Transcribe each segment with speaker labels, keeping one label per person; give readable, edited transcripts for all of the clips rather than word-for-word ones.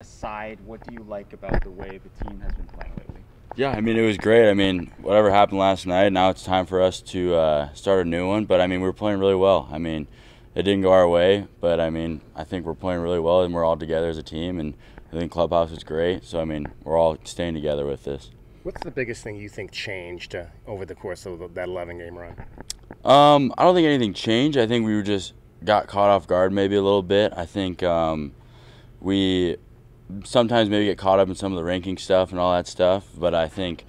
Speaker 1: Aside, what do you like about the way the team has been playing lately?
Speaker 2: Yeah, I mean, it was great. I mean, whatever happened last night, now it's time for us to start a new one. But, I mean, we were playing really well. I mean, it didn't go our way, but, I mean, I think we're playing really well, and we're all together as a team, and I think Clubhouse is great. So, I mean, we're all staying together with this.
Speaker 3: What's the biggest thing you think changed over the course of that 11-game run?
Speaker 2: I don't think anything changed. I think we were just got caught off guard maybe a little bit. I think we sometimes maybe get caught up in some of the ranking stuff and all that stuff, but I think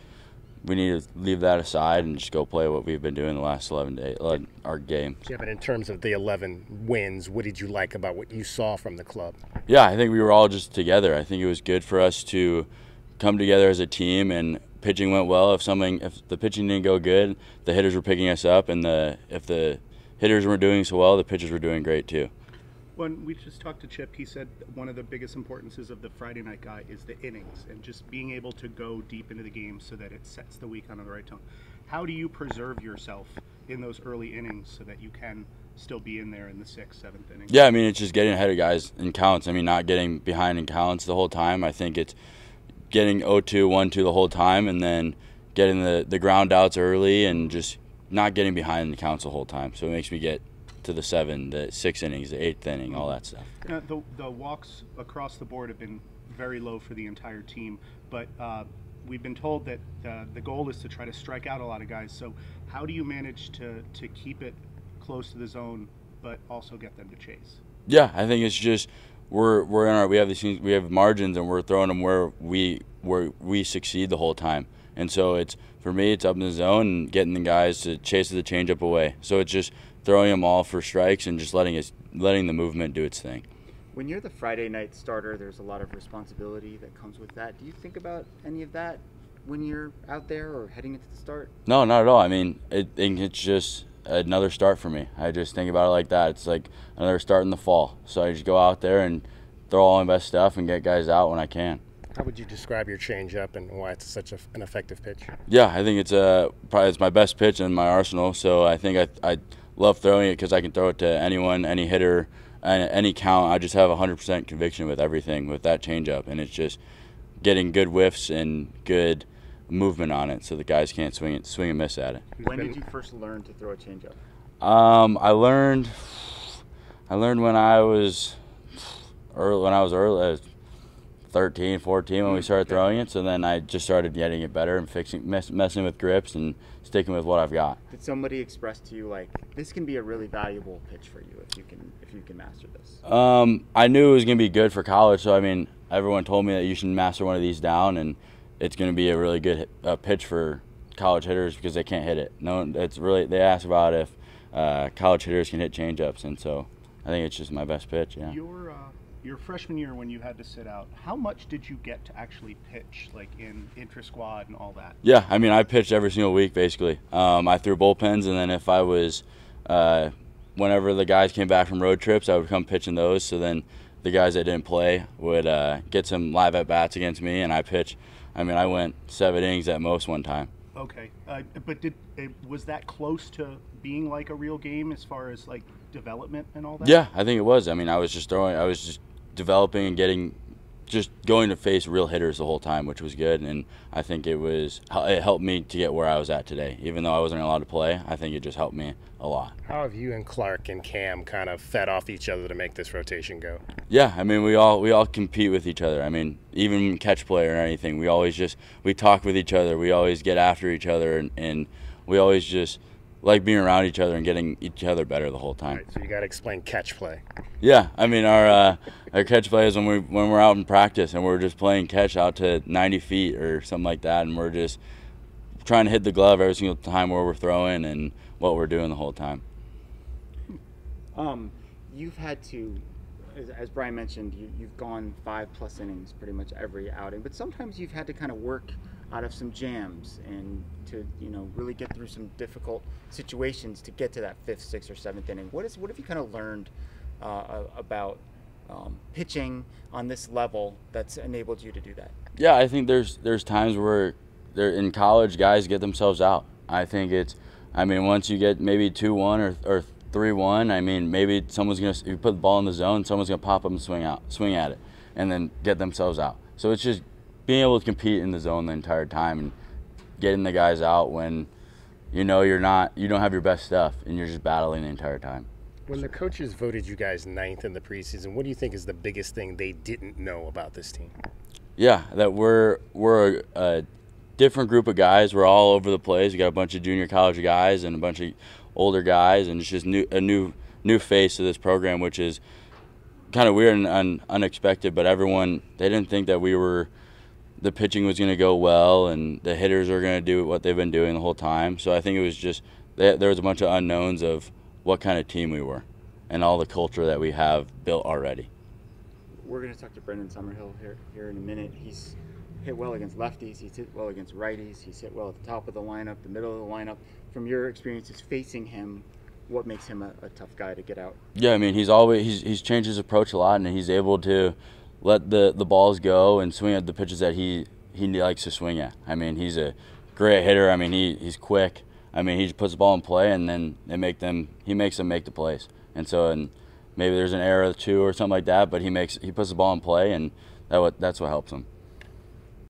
Speaker 2: we need to leave that aside and just go play what we've been doing the last 11 days, our game.
Speaker 3: Yeah, but in terms of the 11 wins, what did you like about what you saw from the club?
Speaker 2: Yeah, I think we were all just together. I think it was good for us to come together as a team, and pitching went well. If the pitching didn't go good, the hitters were picking us up, and if the hitters weren't doing so well, the pitchers were doing great too.
Speaker 4: When we just talked to Chip, he said one of the biggest importances of the Friday night guy is the innings and just being able to go deep into the game so that it sets the week on the right tone. How do you preserve yourself in those early innings so that you can still be in there in the 6th, 7th inning?
Speaker 2: Yeah, I mean, it's just getting ahead of guys in counts. I mean, not getting behind in counts the whole time. I think it's getting 0-2, 1-2 the whole time, and then getting the ground outs early and just not getting behind in the counts the whole time. So it makes me get to the 7, the 6 innings, the 8th inning, all that stuff.
Speaker 4: The walks across the board have been very low for the entire team, but we've been told that the goal is to try to strike out a lot of guys. So how do you manage to keep it close to the zone, but also get them to chase?
Speaker 2: Yeah, I think it's just we have margins, and we're throwing them where we succeed the whole time. And so for me, it's up in the zone and getting the guys to chase the changeup away. So it's just throwing them all for strikes and just letting the movement do its thing.
Speaker 1: When you're the Friday night starter, there's a lot of responsibility that comes with that. Do you think about any of that when you're out there or heading into the start?
Speaker 2: No, not at all. I mean, it's just another start for me. I just think about it like that. It's like another start in the fall. So I just go out there and throw all my best stuff and get guys out when I can.
Speaker 3: How would you describe your changeup and why it's such an effective pitch?
Speaker 2: Yeah, I think it's my best pitch in my arsenal. So I think I love throwing it because I can throw it to anyone, any hitter, any count. I just have 100% conviction with everything with that changeup, and it's just getting good whiffs and good movement on it, so the guys can't swing and miss at it.
Speaker 1: When did you first learn to throw a changeup?
Speaker 2: I learned when I was early, 13, 14 when we started throwing it. So then I just started getting it better and messing with grips and sticking with what I've got.
Speaker 1: Did somebody express to you like this can be a really valuable pitch for you if you can master this?
Speaker 2: I knew it was gonna be good for college. So I mean, everyone told me that you should master one of these down, and it's gonna be a really good pitch for college hitters because they can't hit it. No, they ask about if college hitters can hit changeups, and so I think it's just my best pitch. Yeah.
Speaker 4: Your freshman year when you had to sit out, how much did you get to actually pitch, like in intra-squad and all that?
Speaker 2: Yeah, I mean, I pitched every single week basically. I threw bullpens, and then if I was, whenever the guys came back from road trips, I would come pitch in those. So then the guys that didn't play would get some live at-bats against me, and I pitched. I mean, I went 7 innings at most one time.
Speaker 4: Okay, but was that close to being like a real game as far as like development and all that?
Speaker 2: Yeah, I think it was. I mean, I was just developing and just going to face real hitters the whole time, which was good. And I think it helped me to get where I was at today. Even though I wasn't allowed to play, I think it just helped me a lot.
Speaker 3: How have you and Clark and Cam kind of fed off each other to make this rotation go?
Speaker 2: Yeah, I mean, we all compete with each other. I mean, even catch play or anything, we talk with each other. We always get after each other, and we always just like being around each other and getting each other better the whole time.
Speaker 3: Right, so you got to explain catch play.
Speaker 2: Yeah, I mean, our catch play is when we're out in practice and we're just playing catch out to 90 feet or something like that, and we're just trying to hit the glove every single time where we're throwing and what we're doing the whole time.
Speaker 1: You've had to, as Brian mentioned, you've gone 5+ innings pretty much every outing, but sometimes you've had to kind of work out of some jams and to really get through some difficult situations to get to that 5th, 6th, or 7th inning. What have you kind of learned about pitching on this level that's enabled you to do that?
Speaker 2: Yeah, I think there's times where in college guys get themselves out. I think once you get maybe 2-1 or 3-1, I mean, maybe you put the ball in the zone, someone's gonna pop up and swing at it. and then get themselves out. So it's just being able to compete in the zone the entire time and getting the guys out when you don't have your best stuff and you're just battling the entire time.
Speaker 3: When the coaches voted you guys 9th in the preseason, what do you think is the biggest thing they didn't know about this team?
Speaker 2: Yeah, that we're a different group of guys. We're all over the place. We got a bunch of junior college guys and a bunch of older guys, and it's just a new face to this program, which is kind of weird and unexpected. But they didn't think that the pitching was going to go well and the hitters are going to do what they've been doing the whole time. So I think it was just there was a bunch of unknowns of what kind of team we were and all the culture that we have built already.
Speaker 1: We're going to talk to Brendan Summerhill here in a minute. He's hit well against lefties. He's hit well against righties. He's hit well at the top of the lineup, the middle of the lineup. From your experiences facing him, what makes him a tough guy to get out?
Speaker 2: Yeah, I mean, he's changed his approach a lot, and he's able to let the balls go and swing at the pitches that he likes to swing at. I mean, he's a great hitter. I mean, he's quick. I mean, he just puts the ball in play, and then he makes them make the plays. And maybe there's an error or two or something like that, but he puts the ball in play, and that's what helps him.